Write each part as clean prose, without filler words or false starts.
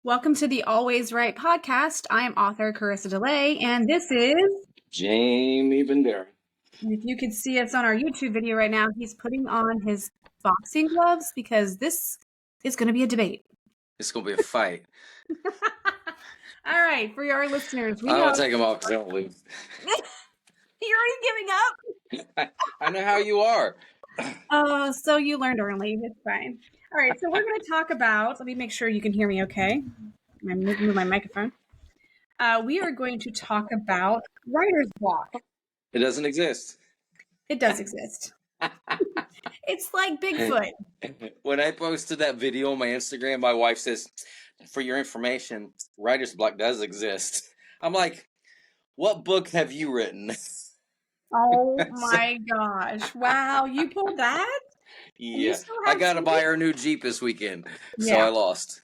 Welcome to the Always Right podcast. I am author Karisa Delay, and this is, Jaime Vendera. if you could see us on our YouTube video right now, he's putting on his boxing gloves because this is going to be a debate. It's going to be a fight. All right, for our listeners, I don't take them off because I don't lose. You're already giving up? I know how you are. Oh, so you learned early. It's fine. All right, so we're going to talk about, let me make sure you can hear me okay. I'm moving my microphone. We are going to talk about writer's block. It doesn't exist. It does exist. It's like Bigfoot. When I posted that video on my Instagram, my wife says, for your information, writer's block does exist. I'm like, what book have you written? Oh my gosh. Wow, you pulled that? Yeah, I got to buy her a new Jeep this weekend, so I lost.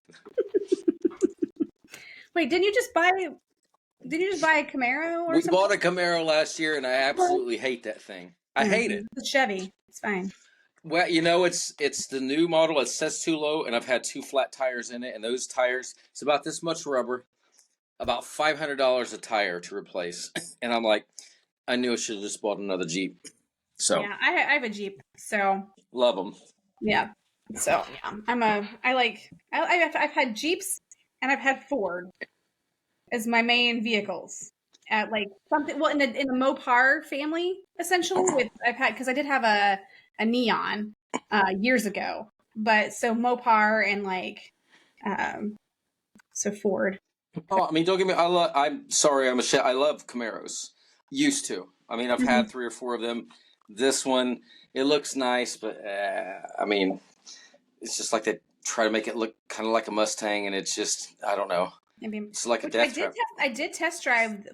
Wait, didn't you just buy a Camaro or something? We bought a Camaro last year, and I absolutely hate that thing. I hate it. It's a Chevy. It's fine. Well, you know, it's the new model. It sets too low, and I've had 2 flat tires in it, and those tires, it's about this much rubber, about $500 a tire to replace. And I'm like, I knew I should have just bought another Jeep. So yeah, I have a Jeep, so love them. Yeah, so yeah, I've had Jeeps and I've had Ford as my main vehicles. At like something, well, in the Mopar family, essentially. Because I did have a Neon years ago, but so Mopar and so Ford. Oh, I mean, don't get me. I'm sorry. I love Camaros. Used to. I mean, I've had 3 or 4 of them. This one, it looks nice, but I mean, it's just like they try to make it look kind of like a Mustang, and it's just, I don't know. It's like a death trap. I did test drive.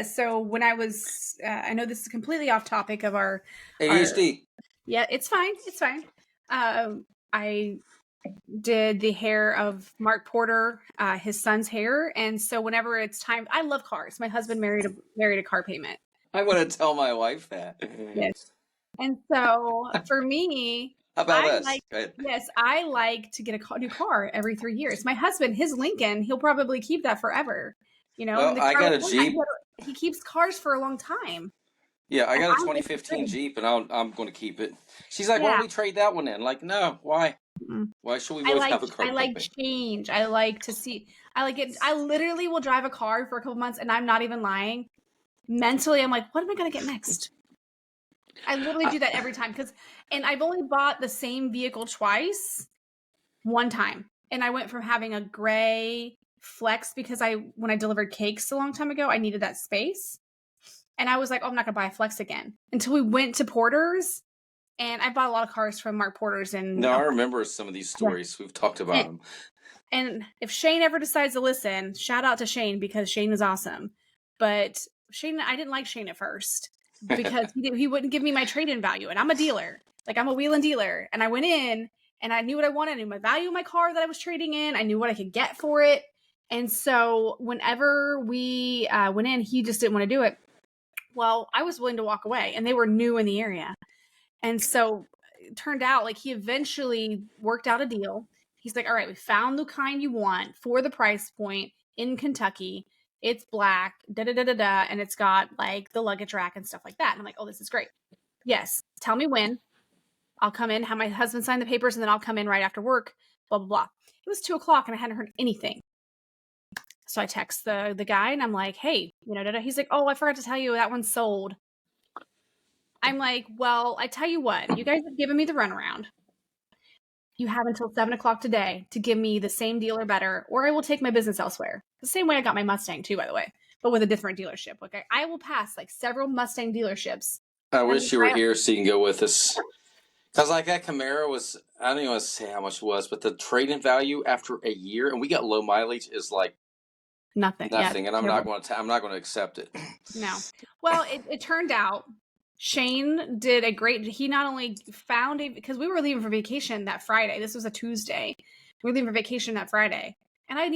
So when I was, I know this is completely off topic of our ADHD. Yeah, it's fine. It's fine. I did the hair of Mark Porter, his son's hair, and so whenever it's time, I love cars. My husband married a car payment. I want to tell my wife that. Yes, and so for me, how about us? I like to get a new car every 3 years. My husband, his Lincoln, he'll probably keep that forever. You know, well, I got a Jeep. He keeps cars for a long time. Yeah, I got a 2015 Jeep, and I'm going to keep it. She's like, why don't we trade that one in? Like, no, why? Why should we both have a car? I like change. I like to see. I like it. I literally will drive a car for a couple months, and I'm not even lying. Mentally, I'm like, what am I going to get next? I literally do that every time and I've only bought the same vehicle twice, one time. And I went from having a gray Flex because when I delivered cakes a long time ago, I needed that space. And I was like, oh, I'm not going to buy a Flex again until we went to Porter's. And I bought a lot of cars from Mark Porter's. No, I remember some of these stories. Yeah. We've talked about them. And if Shane ever decides to listen, shout out to Shane because Shane is awesome. But Shane, I didn't like Shane at first because he wouldn't give me my trade-in value. And I'm a dealer. Like, I'm a wheel and dealer. And I went in and I knew what I wanted. I knew my value of my car that I was trading in. I knew what I could get for it. And so whenever we went in, he just didn't want to do it. Well, I was willing to walk away, and they were new in the area. And so it turned out like he eventually worked out a deal. He's like, all right, we found the kind you want for the price point in Kentucky. It's black, and it's got like the luggage rack and stuff like that. And I'm like, oh, this is great. Yes. Tell me when. I'll come in, have my husband sign the papers, and then I'll come in right after work, blah, blah, blah. It was 2:00 and I hadn't heard anything. So I text the guy and I'm like, hey, he's like, oh, I forgot to tell you that one's sold. I'm like, well, I tell you what, you guys have given me the runaround. You have until 7:00 today to give me the same deal or better, or I will take my business elsewhere. The same way I got my Mustang too, by the way, but with a different dealership. Okay, I will pass like several Mustang dealerships. I wish you were here so you can go with us. Because like that Camaro was, I don't even want to say how much it was, but the trade-in value after a year, and we got low mileage, is like nothing. Yeah, and I'm not going to accept it. No. Well, it turned out Shane did he not only found because we were leaving for vacation that Friday. This was a Tuesday. We were leaving for vacation that Friday. And I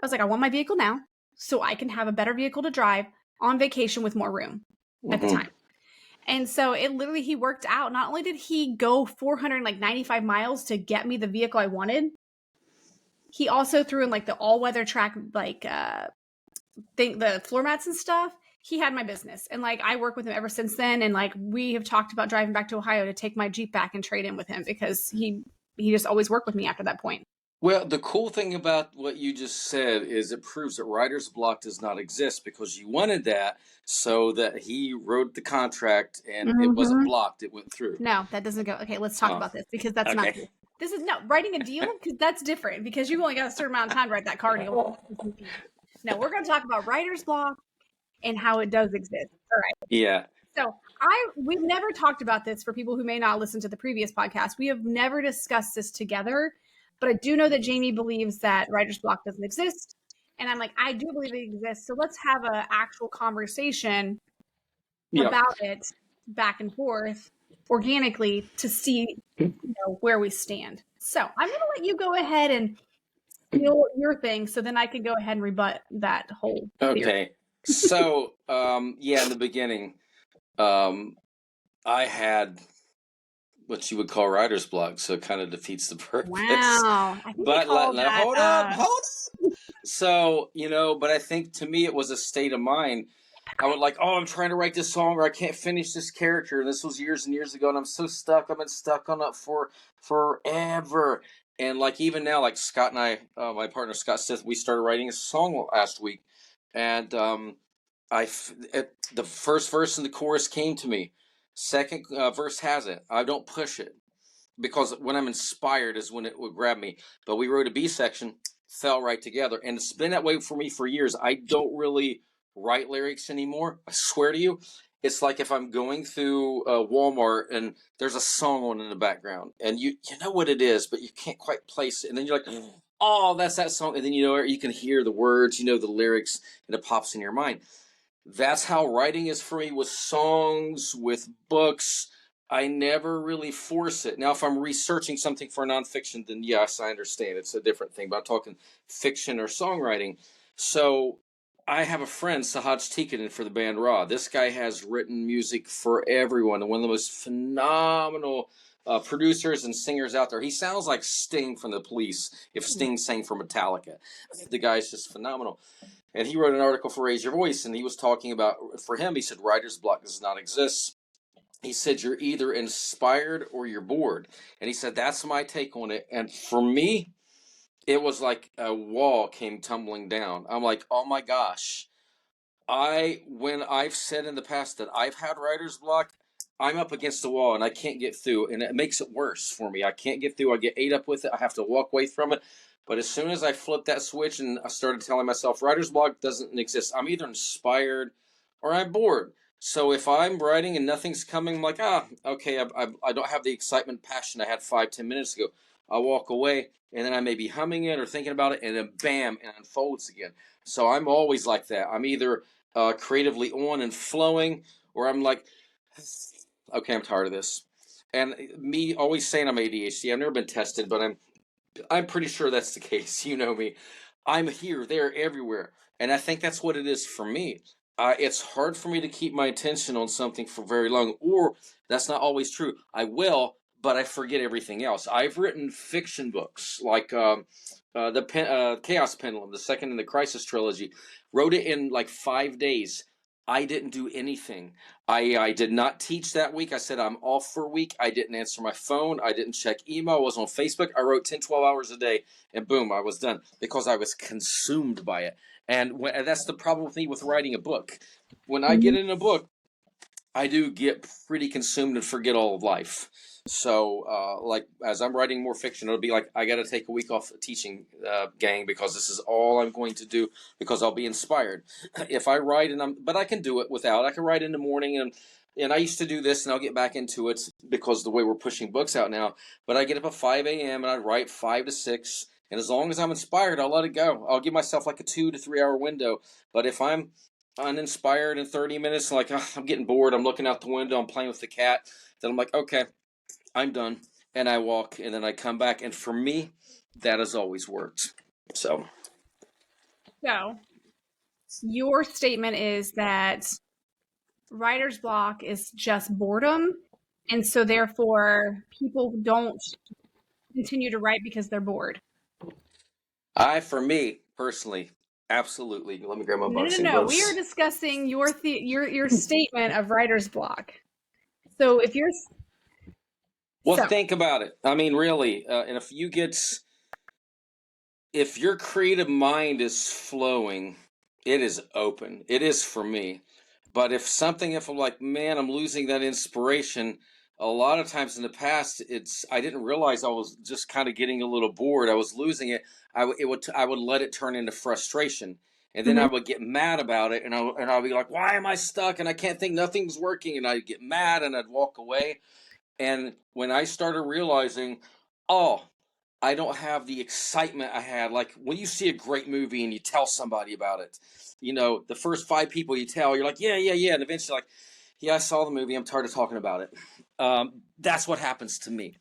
was like, I want my vehicle now so I can have a better vehicle to drive on vacation with more room at the time. And so he worked out. Not only did he go 495 miles to get me the vehicle I wanted, he also threw in like the all-weather track, like the floor mats and stuff. He had my business, and like I work with him ever since then. And like we have talked about driving back to Ohio to take my Jeep back and trade in with him, because he just always worked with me after that point. Well, the cool thing about what you just said is it proves that writer's block does not exist, because you wanted that so that he wrote the contract and it wasn't blocked. It went through. No, that doesn't go. Okay, let's talk about this, because that's not cool. This is writing a deal, because that's different, because you've only got a certain amount of time to write that car deal. No, we're going to talk about writer's block and how it does exist. All right. Yeah. So we've never talked about this. For people who may not listen to the previous podcast, we have never discussed this together, but I do know that Jamie believes that writer's block doesn't exist. And I'm like, I do believe it exists. So let's have an actual conversation about it back and forth organically to see where we stand. So I'm going to let you go ahead and your thing, so then I can go ahead and rebut that whole theory. Okay. So, in the beginning, I had what you would call writer's block, so it kind of defeats the purpose. Wow. But hold up. So, but I think to me it was a state of mind. I would like, I'm trying to write this song, or I can't finish this character. And this was years and years ago, and I'm so stuck. I've been stuck on it for forever. And like even now, like Scott and I, my partner Scott Stith, we started writing a song last week, and the first verse and the chorus came to me. Second verse hasn't. I don't push it, because when I'm inspired is when it would grab me. But we wrote a B section, fell right together, and it's been that way for me for years. I don't really write lyrics anymore. I swear to you. It's like if I'm going through Walmart and there's a song on in the background, and you know what it is, but you can't quite place it. And then you're like, oh, that's that song. And then you can hear the words, the lyrics, and it pops in your mind. That's how writing is for me with songs, with books. I never really force it. Now, if I'm researching something for nonfiction, then yes, I understand. It's a different thing. But I'm talking fiction or songwriting. So I have a friend, Sahaj Tikkanen, for the band Raw. This guy has written music for everyone, and one of the most phenomenal producers and singers out there. He sounds like Sting from The Police if Sting sang for Metallica. The guy's just phenomenal. And he wrote an article for Raise Your Voice, and he was talking about, for him, he said, writer's block does not exist. He said, you're either inspired or you're bored. And he said, that's my take on it. And for me, it was like a wall came tumbling down. I'm like, oh my gosh. When I've said in the past that I've had writer's block, I'm up against the wall and I can't get through. And it makes it worse for me. I can't get through. I get ate up with it. I have to walk away from it. But as soon as I flipped that switch and I started telling myself writer's block doesn't exist, I'm either inspired or I'm bored. So if I'm writing and nothing's coming, I'm like, okay, I don't have the excitement, passion I had 5-10 minutes ago. I'll walk away, and then I may be humming it or thinking about it, and then bam, it unfolds again. So I'm always like that. I'm either creatively on and flowing, or I'm like, okay, I'm tired of this. And me always saying I'm ADHD. I've never been tested, but I'm pretty sure that's the case. You know me. I'm here, there, everywhere. And I think that's what it is for me. It's hard for me to keep my attention on something for very long, or that's not always true. I will, but I forget everything else. I've written fiction books like the Chaos Pendulum, the second in the Crisis trilogy. Wrote it in like 5 days. I didn't do anything. I did not teach that week. I said I'm off for a week. I didn't answer my phone. I didn't check email. I was on Facebook. I wrote 10, 12 hours a day, and boom, I was done because I was consumed by it. And that's the problem with me with writing a book. When I get in a book, I do get pretty consumed and forget all of life. So, like, as I'm writing more fiction, it'll be like, I got to take a week off teaching, gang, because this is all I'm going to do, because I'll be inspired. If I write, but I can do it without. I can write in the morning, and I used to do this, and I'll get back into it because the way we're pushing books out now. But I get up at 5 a.m., and I write 5 to 6, and as long as I'm inspired, I'll let it go. I'll give myself like a 2 to 3 hour window. But if I'm uninspired in 30 minutes, like, I'm getting bored, I'm looking out the window, I'm playing with the cat, then I'm like, okay, I'm done, and I walk, and then I come back, and for me, that has always worked. So your statement is that writer's block is just boredom, and so therefore people don't continue to write because they're bored. For me personally, absolutely. Let me grab my boxing No. We are gloves. discussing your statement of writer's block. So if you're Well, so think about it. I mean, really, and if your creative mind is flowing, it is open. It is for me. But if I'm like, man, I'm losing that inspiration, a lot of times in the past, I didn't realize I was just kind of getting a little bored. I was losing it. I would let it turn into frustration, and then I Mhm. would get mad about it, and I'd be like, why am I stuck? And I can't think, nothing's working, and I'd get mad, and I'd walk away. And when I started realizing, oh, I don't have the excitement I had. Like when you see a great movie and you tell somebody about it, the first five people you tell, you're like, yeah, yeah, yeah. And eventually, like, yeah, I saw the movie. I'm tired of talking about it. That's what happens to me,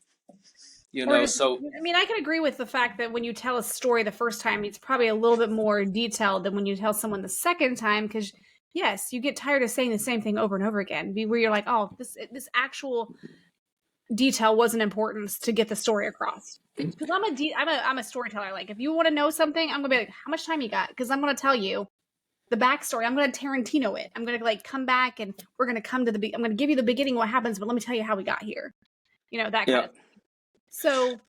Or So I mean, I can agree with the fact that when you tell a story the first time, it's probably a little bit more detailed than when you tell someone the second time, because yes, you get tired of saying the same thing over and over again, where you're like, oh, this actual detail wasn't important to get the story across. Because I'm a storyteller. Like, if you want to know something, I'm gonna be like, how much time you got? Because I'm gonna tell you the backstory. I'm gonna Tarantino it. I'm gonna like come back and we're gonna come to I'm gonna give you the beginning, what happens, but let me tell you how we got here. That kind yeah, of thing. So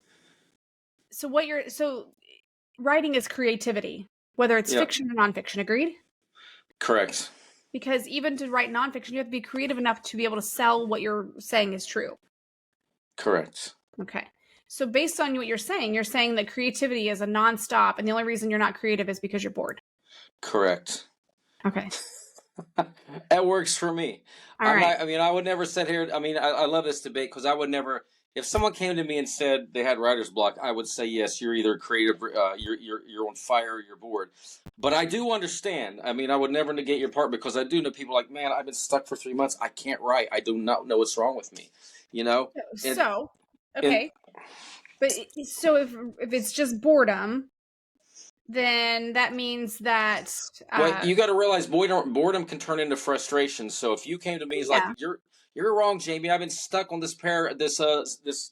writing is creativity, whether it's yeah, fiction or nonfiction. Agreed? correct, Because even to write nonfiction, you have to be creative enough to be able to sell what you're saying is true. correct, Okay. So based on what you're saying that creativity is a nonstop, and the only reason you're not creative is because you're bored. correct. Okay. That works for me. All I'm right. not. I mean, I would never sit here. I mean, I love this debate because I would never. If someone came to me and said they had writer's block, I would say yes. You're either creative, you're on fire, or you're bored. But I do understand. I mean, I would never negate your part because I do know people like, man, I've been stuck for 3 months. I can't write. I do not know what's wrong with me. You know, and So, and okay. But so if it's just boredom, then that means that well, you got to realize boredom can turn into frustration. So if you came to me, it's like yeah. you're wrong, Jamie. I've been stuck on this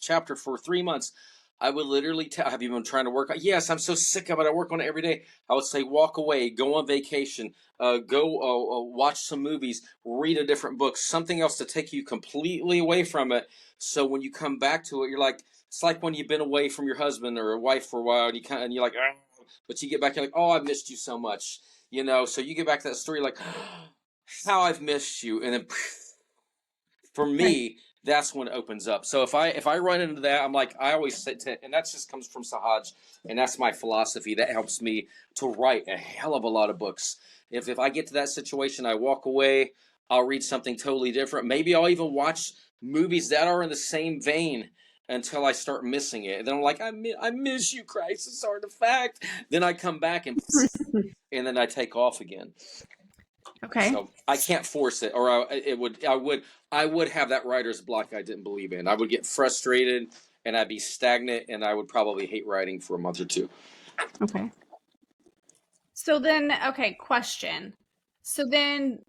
chapter for 3 months. I would literally tell. Have you been trying to work? Yes, I'm so sick of it. I work on it every day. I would say walk away, go on vacation, go watch some movies, read a different book, something else to take you completely away from it. So when you come back to it, you're like it's like when you've been away from your husband or wife for a while, and you're like. But you get back, you're like, oh, I've missed you so much, So you get back to that story, like, how I've missed you, and then for Right. me, that's when it opens up. So if I run into that, I'm like, I always say, and that just comes from Sahaj, and that's my philosophy. That helps me to write a hell of a lot of books. If I get to that situation, I walk away. I'll read something totally different. Maybe I'll even watch movies that are in the same vein until I start missing it. And then I'm like, I miss you, Crisis Artifact. Then I come back and then I take off again. Okay. So I can't force it, or I would have that writer's block I didn't believe in. I would get frustrated and I'd be stagnant, and I would probably hate writing for a month or two. Okay. So then, okay, question. So then,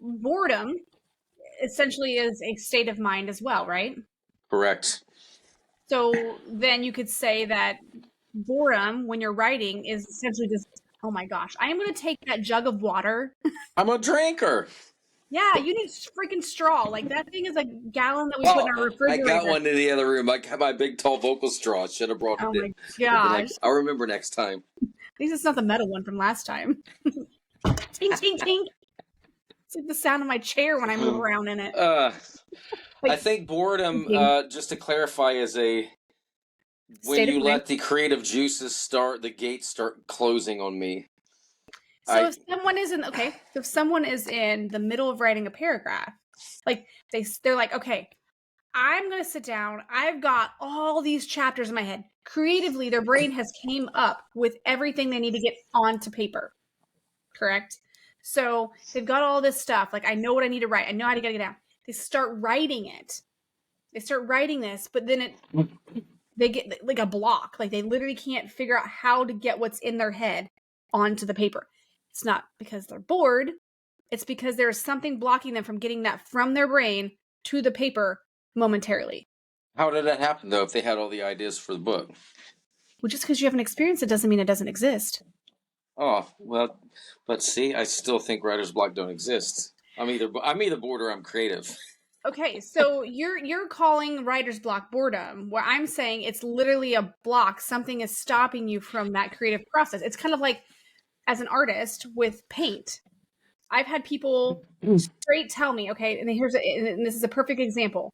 boredom essentially is a state of mind as well, right? Correct. So then you could say that boredom when you're writing is essentially just, oh my gosh, I am going to take that jug of water. I'm a drinker. Yeah, you need freaking straw. Like that thing is a gallon that we put in Oh, our I got refrigerator. one in the other room. I got my big tall vocal straw. I should have brought Oh it in. my I've been gosh. like, I'll remember next time. At least it's not the metal one from last time. Tink, tink, tink. It's like the sound of my chair when I move around in it. Uh, I Like think boredom, thinking. just to clarify, is when State of you mind. let the creative juices the gates start closing on me. So I if someone is in the middle of writing a paragraph, like they're like, okay, I'm going to sit down. I've got all these chapters in my head. Creatively, their brain has came up with everything they need to get onto paper. Correct? So they've got all this stuff. Like, I know what I need to write. I know how to get it down. They start writing it. They start writing this, but then they get like a block. Like they literally can't figure out how to get what's in their head onto the paper. It's not because they're bored. It's because there's something blocking them from getting that from their brain to the paper momentarily. How did that happen though? If they had all the ideas for the book, Well, just because you haven't experienced it doesn't mean it doesn't exist. Oh, well, but see, I still think writer's block don't exist. I'm either bored or I'm creative. Okay, so you're calling writer's block boredom, where I'm saying it's literally a block. Something is stopping you from that creative process. It's kind of like as an artist with paint. I've had people straight tell me, okay, and this is a perfect example.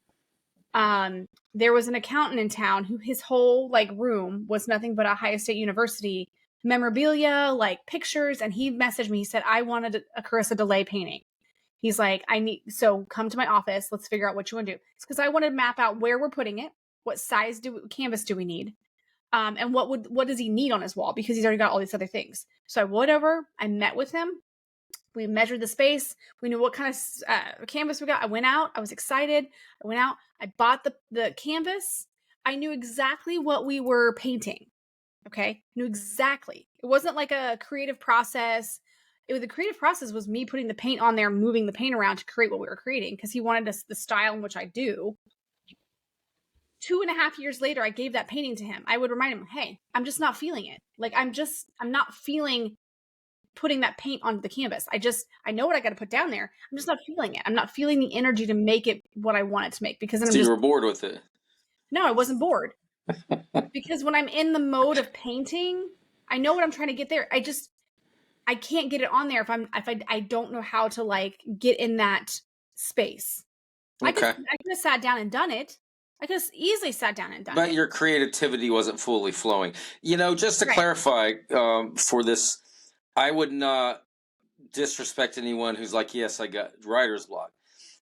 There was an accountant in town who his whole like room was nothing but Ohio State University memorabilia, like pictures, and he messaged me. He said, I wanted a Karisa delay painting. He's like, so come to my office. Let's figure out what you want to do. It's because I want to map out where we're putting it, what size canvas do we need, and what does he need on his wall, because he's already got all these other things. So I met with him. We measured the space. We knew what kind of canvas we got. I went out. I was excited. I went out. I bought the canvas. I knew exactly what we were painting. Okay, knew exactly. It wasn't like a creative process. The creative process was me putting the paint on there, moving the paint around to create what we were creating, because he wanted the style in which I do. 2.5 years later, I gave that painting to him. I would remind him, hey, I'm just not feeling it. Like I'm not feeling putting that paint onto the canvas. I know what I got to put down there. I'm just not feeling it. I'm not feeling the energy to make it what I want it to make, because then You were bored with it. No, I wasn't bored. Because when I'm in the mode of painting, I know what I'm trying to get there. I can't get it on there if I don't know how to like get in that space. Okay. I could have sat down and done it. I could have easily sat down and done it. But your creativity wasn't fully flowing. Just to clarify for this, I would not disrespect anyone who's like, yes, I got writer's block.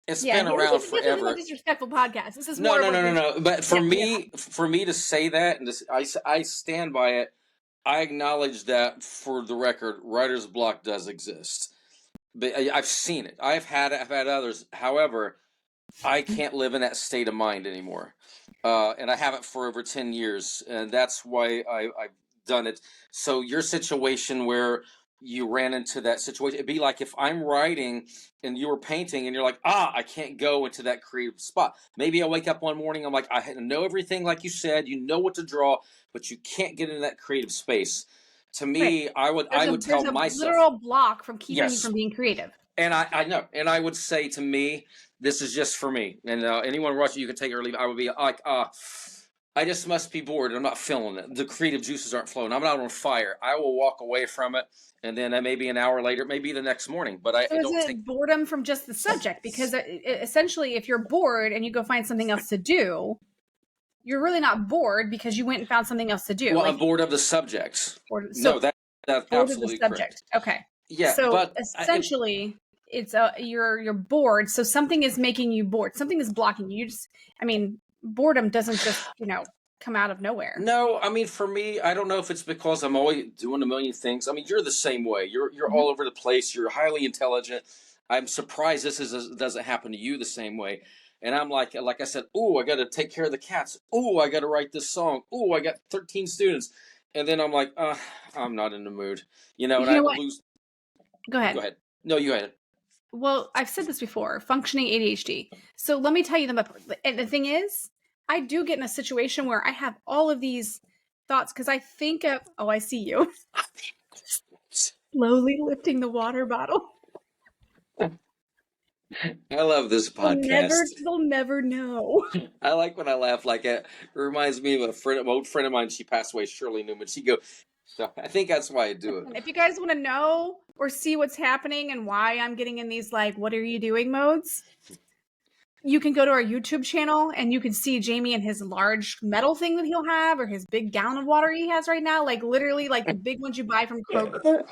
It's been around forever. This is a disrespectful podcast. This is no. But for me to say that, and I stand by it. I acknowledge that, for the record, writer's block does exist. But I've seen it. I've had others. However, I can't live in that state of mind anymore. And I haven't for over 10 years. And that's why I've done it. So your situation where you ran into that situation, it'd be like if I'm writing and you were painting and you're like, I can't go into that creative spot. Maybe I wake up one morning, I'm like, I know everything like you said, you know what to draw, but you can't get into that creative space. To me, I would tell myself, there's a literal block from keeping you from being creative. And I know, and I would say to me, this is just for me. And anyone watching, you can take it or leave it. I would be like, I just must be bored. I'm not feeling it. The creative juices aren't flowing. I'm not on fire. I will walk away from it, and then maybe an hour later, maybe the next morning. But I don't think boredom from just the subject, because essentially, if you're bored and you go find something else to do, you're really not bored because you went and found something else to do. Well, I'm bored of the subject. No, that's absolutely correct. Subject. Okay. Yeah. So but essentially, it's you're bored. So something is making you bored. Something is blocking you. Boredom doesn't just, come out of nowhere. No, for me, I don't know if it's because I'm always doing a million things. You're the same way. You're all over the place. You're highly intelligent. I'm surprised doesn't happen to you the same way. And I'm like I said, I got to take care of the cats. I got to write this song. I got 13 students. And then I'm like, I'm not in the mood. And I lose. Go ahead. Go ahead. No, you go ahead. Well, I've said this before, functioning ADHD. So let me tell you the thing is, I do get in a situation where I have all of these thoughts because I think of, I see you. Slowly lifting the water bottle. I love this podcast. They'll never know. I like when I laugh like it. It reminds me of an old friend of mine. She passed away, Shirley Newman. She go, so I think that's why I do it. If you guys want to know or see what's happening and why I'm getting in these, what are you doing modes, you can go to our YouTube channel and you can see Jaime and his large metal thing that he'll have, or his big gallon of water he has right now. Literally, the big ones you buy from Kroger.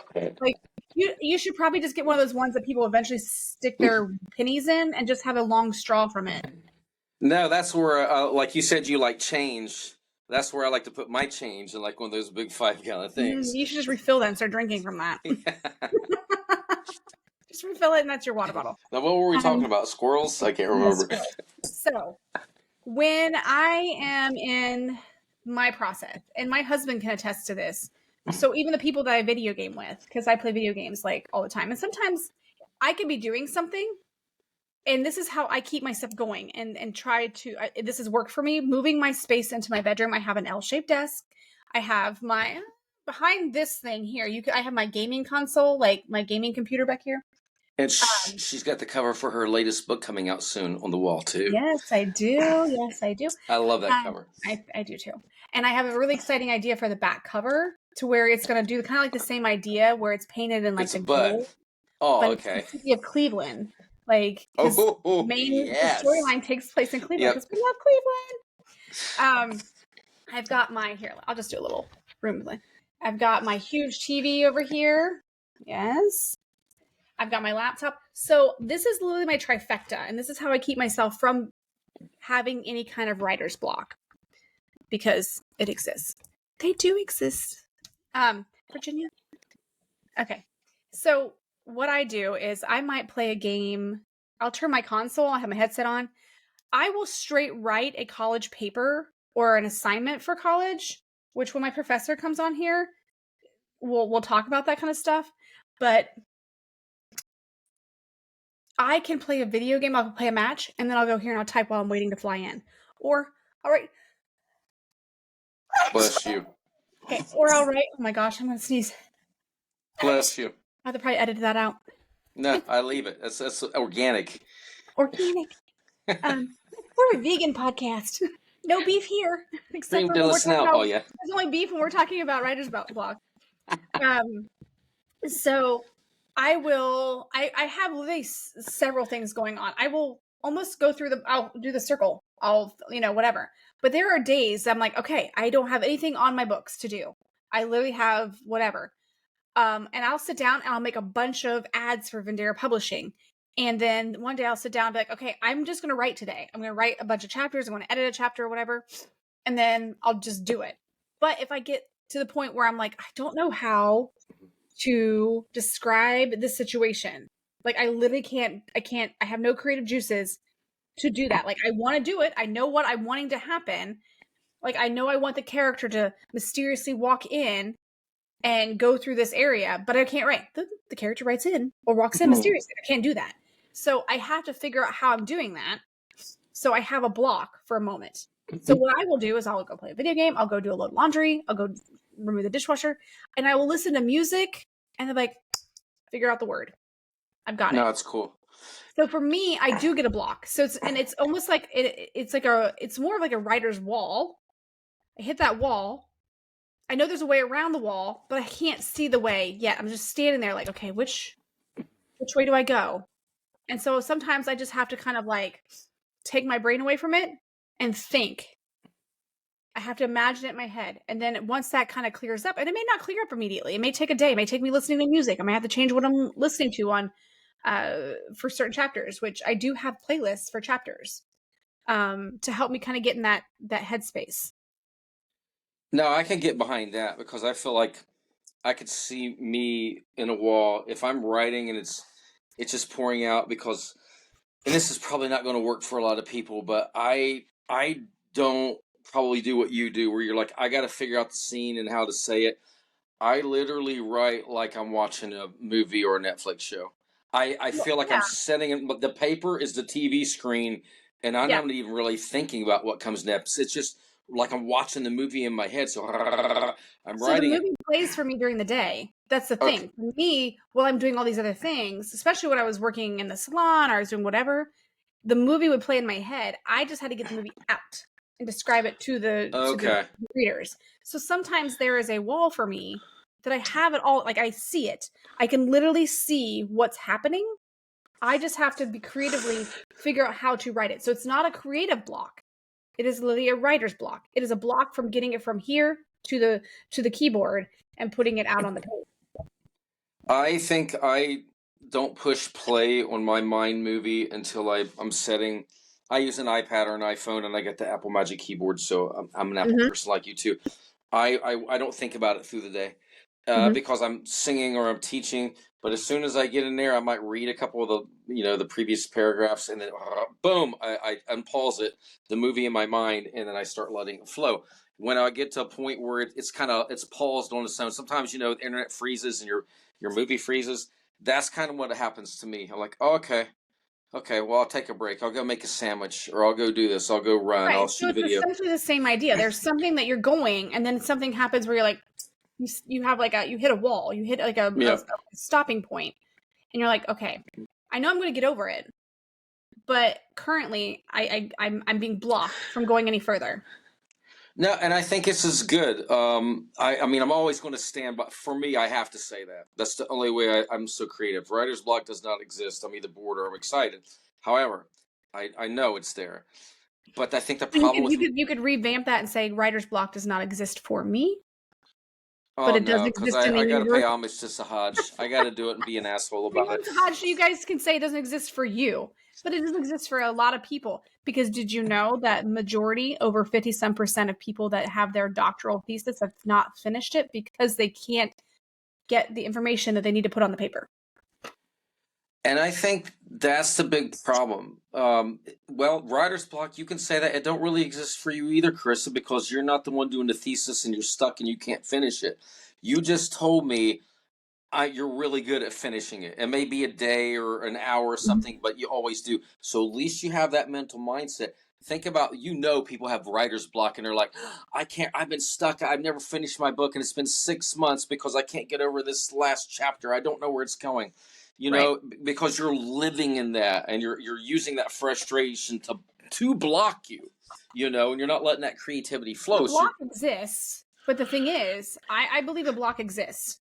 You should probably just get one of those ones that people eventually stick their pennies in and just have a long straw from it. No, that's where, like you said, you like change. That's where I like to put my change in, one of those big 5-gallon things. You should just refill that and start drinking from that. Just refill it, and that's your water bottle. Now, what were we talking about? Squirrels? I can't remember. So, when I am in my process, and my husband can attest to this, so even the people that I video game with, because I play video games all the time, and sometimes I can be doing something, and this is how I keep myself going and try to, this has worked for me, moving my space into my bedroom. I have an L-shaped desk. I have my behind this thing here. I have my gaming console, like my gaming computer back here. And she's got the cover for her latest book coming out soon on the wall too. Yes, I do. Yes, I do. I love that cover. I do too. And I have a really exciting idea for the back cover to where it's going to do kind of like the same idea where it's painted in like It's the a bud. gold. Oh, But okay. it's the city of Cleveland. Like, because the storyline takes place in Cleveland because we love Cleveland. I've got I'll just do a little room. I've got my huge TV over here. Yes. I've got my laptop. So this is literally my trifecta, and this is how I keep myself from having any kind of writer's block because it exists. They do exist. Virginia? Okay. So what I do is I might play a game. I'll turn my console. I have my headset on. I will straight write a college paper or an assignment for college, which when my professor comes on here, we'll talk about that kind of stuff. But I can play a video game, I'll play a match, and then I'll go here and I'll type while I'm waiting to fly in. Or I'll write. Bless you. Okay, or I'll write. Oh my gosh, I'm gonna sneeze. Bless you. I have to probably edit that out. No, I leave it. That's organic. Organic. We're a vegan podcast. No beef here, except for when we're talking about, there's only beef when we're talking about writer's block. So I have literally several things going on. I will almost go through I'll do the circle. I'll, whatever. But there are days I'm like, okay, I don't have anything on my books to do. I literally have whatever. And I'll sit down and I'll make a bunch of ads for Vendera Publishing. And then one day I'll sit down and be like, okay, I'm just going to write today. I'm going to write a bunch of chapters. I'm going to edit a chapter or whatever. And then I'll just do it. But if I get to the point where I'm like, I don't know how to describe this situation. Like I literally I have no creative juices to do that. Like I want to do it. I know what I'm wanting to happen. Like I know I want the character to mysteriously walk in and go through this area, but I can't write. The character writes in or walks in mysteriously. I can't do that. So I have to figure out how I'm doing that. So I have a block for a moment. So what I will do is I'll go play a video game. I'll go do a load of laundry. I'll go remove the dishwasher, and I will listen to music and then like figure out the word. I've got it. No, it's cool. So for me, I do get a block. So it's almost like it's more of like a writer's wall. I hit that wall. I know there's a way around the wall, but I can't see the way yet. I'm just standing there like, okay, which way do I go? And so sometimes I just have to kind of like take my brain away from it and think. I have to imagine it in my head. And then once that kind of clears up, and it may not clear up immediately. It may take a day. It may take me listening to music. I may have to change what I'm listening to on for certain chapters, which I do have playlists for chapters to help me kind of get in that headspace. No, I can get behind that because I feel like I could see me in a wall if I'm writing and it's just pouring out because, and this is probably not going to work for a lot of people, but I don't probably do what you do where you're like, I got to figure out the scene and how to say it. I literally write like I'm watching a movie or a Netflix show. I feel like I'm setting it, but the paper is the TV screen and I'm not even really thinking about what comes next. It's just like I'm watching the movie in my head. So I'm writing. So the movie plays for me during the day. That's the thing. Okay. For me, while I'm doing all these other things, especially when I was working in the salon or I was doing whatever, the movie would play in my head. I just had to get the movie out and describe it to the readers. So sometimes there is a wall for me that I have it all. Like I see it. I can literally see what's happening. I just have to be creatively figure out how to write it. So it's not a creative block. It is literally a writer's block. It is a block from getting it from here to the keyboard and putting it out on the page. I think I don't push play on my Mind movie until I'm setting. I use an iPad or an iPhone, and I get the Apple Magic Keyboard, so I'm an Apple person like you too. I don't think about it through the day because I'm singing or I'm teaching. But as soon as I get in there, I might read a couple of the previous paragraphs, and then boom, I unpause it, the movie in my mind, and then I start letting it flow. When I get to a point where it's paused on its own, sometimes the internet freezes and your movie freezes. That's kind of what happens to me. I'm like, oh, okay, Okay, well, I'll take a break. I'll go make a sandwich, or I'll go do this. I'll go run. I'll Right. So shoot a it's video. essentially the same idea. There's something that you're going, and then something happens where you're like, you have like you hit a wall, you hit like a stopping point, and you're like, okay, I know I'm going to get over it, but currently I'm being blocked from going any further. No, and I think this is good. I mean, I'm always going to stand by. For me, I have to say that. That's the only way I'm so creative. Writer's block does not exist. I'm either bored or I'm excited. However, I know it's there. But I think the problem with You could revamp that and say writer's block does not exist for me, but oh it does no, because exist in the I got to pay universe. homage to Sahaj. I got to do it and be an asshole about it. Hodge, you guys can say it doesn't exist for you, but it doesn't exist for a lot of people. Because did you know that majority, over 50% of people that have their doctoral thesis have not finished it because they can't get the information that they need to put on the paper? And I think that's the big problem. Well, writer's block, you can say that it don't really exist for you either, Karisa, because you're not the one doing the thesis and you're stuck and you can't finish it. You just told me you're really good at finishing it. It may be a day or an hour or something, but you always do. So at least you have that mental mindset. Think about, people have writer's block and they're like, I can't, I've been stuck. I've never finished my book and it's been 6 months because I can't get over this last chapter. I don't know where it's going. Because you're living in that and you're using that frustration to block you, and you're not letting that creativity flow. The block exists, but the thing is, I believe a block exists.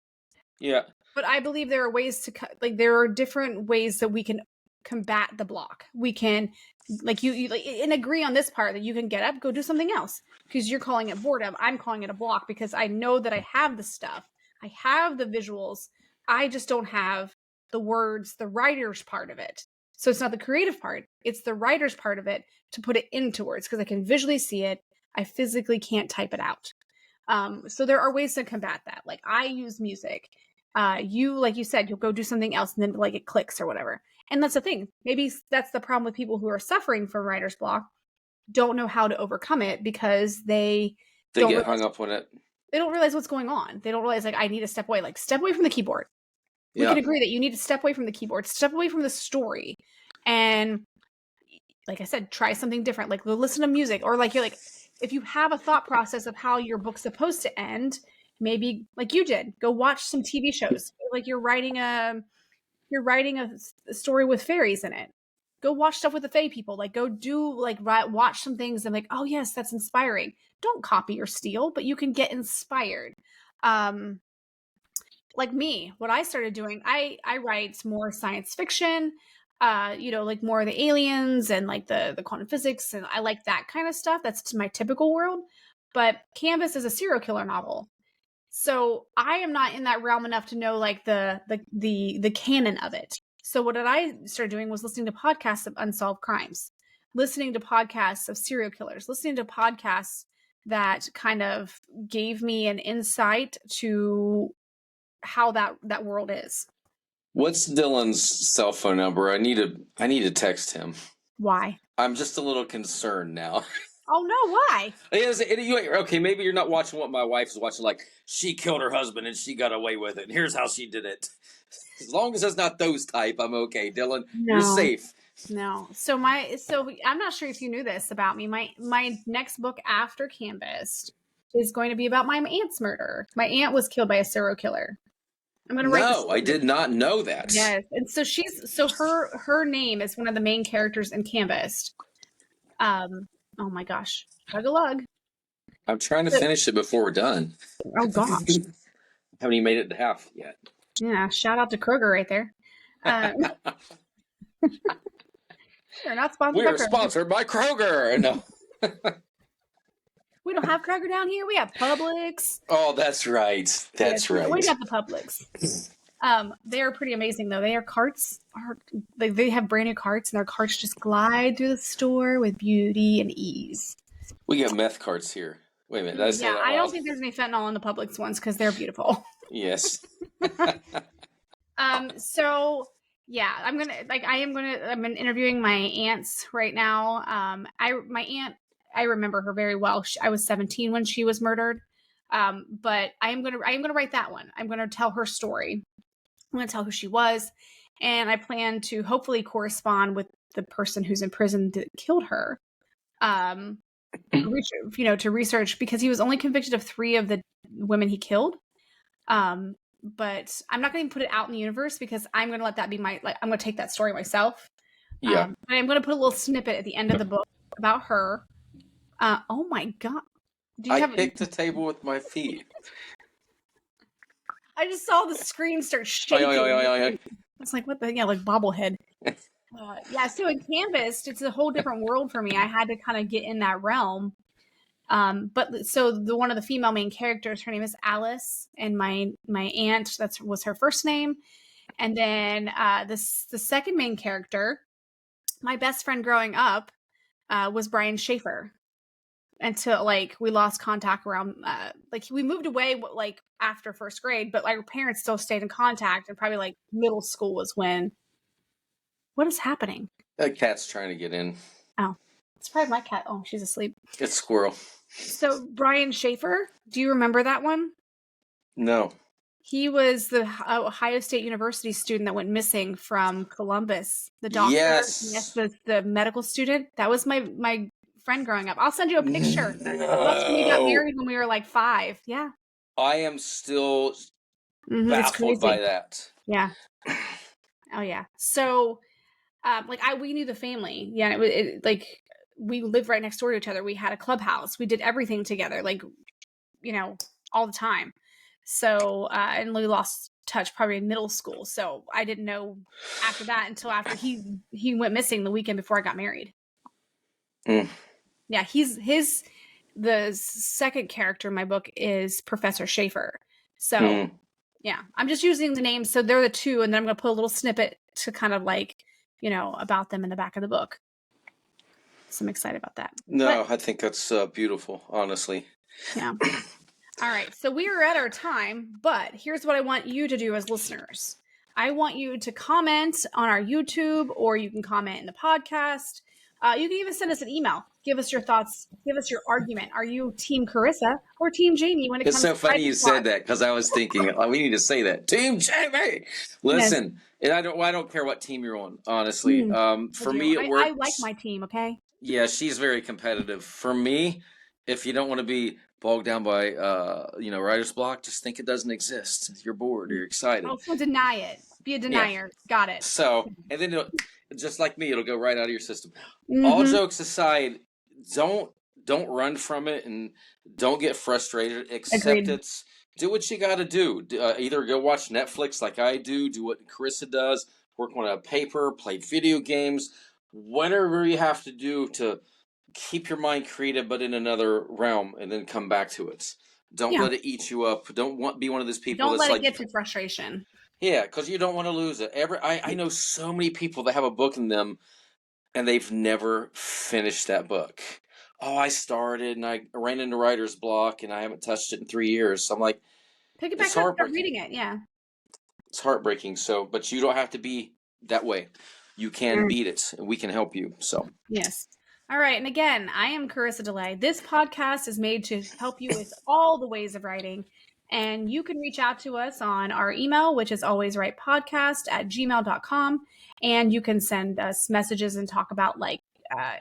Yeah. But I believe there are ways to there are different ways that we can combat the block. We can and agree on this part that you can get up, go do something else, because you're calling it boredom. I'm calling it a block because I know that I have the stuff. I have the visuals. I just don't have the words, the writer's part of it. So it's not the creative part. It's the writer's part of it to put it into words because I can visually see it. I physically can't type it out. So there are ways to combat that. Like I use music. You, like you said, you'll go do something else and then like it clicks or whatever. And that's the thing. Maybe that's the problem with people who are suffering from writer's block, don't know how to overcome it because they get hung up on it. They don't realize what's going on. They don't realize, like, I need to step away. Like, step away from the keyboard. We can agree that you need to step away from the keyboard, step away from the story. And like I said, try something different. Like, listen to music. Or like, you're like, if you have a thought process of how your book's supposed to end, maybe like you did, go watch some TV shows. Like you're writing a story with fairies in it. Go watch stuff with the fae people. Like go do watch some things and like, oh yes, that's inspiring. Don't copy or steal, but you can get inspired. Like me, what I started doing, I write more science fiction, like more of the aliens and like the quantum physics, and I like that kind of stuff. That's my typical world. But Canvas is a serial killer novel. So I am not in that realm enough to know like the canon of it. So what I started doing was listening to podcasts of unsolved crimes, listening to podcasts of serial killers, listening to podcasts that kind of gave me an insight to how that world is. What's Dylan's cell phone number? I need to text him. Why? I'm just a little concerned now. Oh no, why? Okay, maybe you're not watching what my wife is watching. Like, she killed her husband and she got away with it. And here's how she did it. As long as it's not those type, I'm okay, Dylan. No. You're safe. No. So I'm not sure if you knew this about me. My next book after Canvas is going to be about my aunt's murder. My aunt was killed by a serial killer. I'm going to write. No, I did not know that. Yes, and so her name is one of the main characters in Canvas. Oh my gosh, chug a lug. I'm trying to finish it before we're done. Oh gosh, haven't even made it to half yet. Yeah, shout out to Kroger right there. We're not sponsored. We are sponsored by Kroger. No. We don't have Kroger down here. We have Publix. Oh, that's right. That's right. We got the Publix. They are pretty amazing though. Their carts they have brand new carts, and their carts just glide through the store with beauty and ease. We get meth carts here. Wait a minute. I don't think there's any fentanyl in the Publix ones because they're beautiful. Yes. So yeah, I'm interviewing my aunts right now. My aunt, I remember her very well. I was 17 when she was murdered. But I am going to write that one. I'm going to tell her story. I'm going to tell who she was. and I plan to hopefully correspond with the person who's in prison that killed her. To research, because he was only convicted of 3 of the women he killed. But I'm not going to put it out in the universe because I'm going to let that be I'm going to take that story myself. Yeah. But I'm going to put a little snippet at the end of the book about her. Oh my God. I kicked the table with my feet. I just saw the screen start shaking. I was like, what the, like bobblehead. So in Canvas, it's a whole different world for me. I had to kind of get in that realm. But so one of the female main characters, her name is Alice, and my aunt, was her first name. And then the second main character, my best friend growing up, was Brian Schaefer. Until we lost contact around we moved away after first grade, but our parents still stayed in contact, and probably middle school was when. What is happening? A cat's trying to get in. Oh, it's probably my cat. Oh, she's asleep. It's squirrel. So Brian Schaefer, do you remember that one? No. He was the Ohio State University student that went missing from Columbus. The doctor, yes, the medical student. That was my friend growing up. I'll send you a picture. No. That's when we got married when we were 5. Yeah. I am still baffled by that. Yeah. Oh yeah. So, we knew the family. Yeah. We lived right next door to each other. We had a clubhouse. We did everything together, all the time. So, and we lost touch probably in middle school. So I didn't know after that until after he went missing the weekend before I got married. Mm. Yeah. The second character in my book is Professor Schaefer. So yeah, I'm just using the names. So they're the 2. And then I'm going to put a little snippet to kind of about them in the back of the book. So I'm excited about that. I think that's beautiful, honestly. Yeah. All right. So we are at our time, but here's what I want you to do as listeners. I want you to comment on our YouTube, or you can comment in the podcast. You can even send us an email. Give us your thoughts. Give us your argument. Are you Team Karisa or Team Jamie when it comes to It's so funny you said that, because I was thinking, we need to say that. Team Jamie! Listen, and I don't care what team you're on, honestly. For me, it works. I like my team, okay? Yeah, she's very competitive. For me, if you don't want to be bogged down by writer's block, just think it doesn't exist. You're bored, you're excited. Oh, so deny it. Be a denier. Yeah. Got it. So, and then just like me, it'll go right out of your system. Mm-hmm. All jokes aside, don't run from it, and don't get frustrated. Accept it. Do what you got to do. Either go watch Netflix like I do what Karisa does, work on a paper, play video games, whatever you have to do to keep your mind creative, but in another realm, and then come back to it. Don't let it eat you up. Don't be one of those people. Don't let it get to frustration. Yeah, because you don't want to lose it. I know so many people that have a book in them, and they've never finished that book. Oh, I started and I ran into writer's block, and I haven't touched it in 3 years. So I'm like, pick it back up, start reading it. Yeah, it's heartbreaking. So, but you don't have to be that way. You can beat it, and we can help you. So yes. All right. And again, I am Karisa DeLay. This podcast is made to help you with all the ways of writing. And you can reach out to us on our email, which is allwayswritepodcast@gmail.com. And you can send us messages and talk about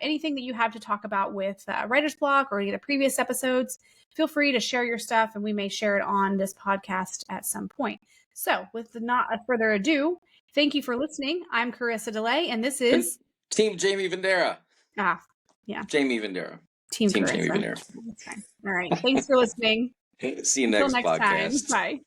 anything that you have to talk about with writer's block or any of the previous episodes. Feel free to share your stuff, and we may share it on this podcast at some point. So with not further ado, thank you for listening. I'm Karisa DeLay, and this is Team Jaime Vendera. Yeah. Jaime Vendera. Team Jaime Vendera. That's fine. All right. Thanks for listening. See you next podcast. Time. Bye.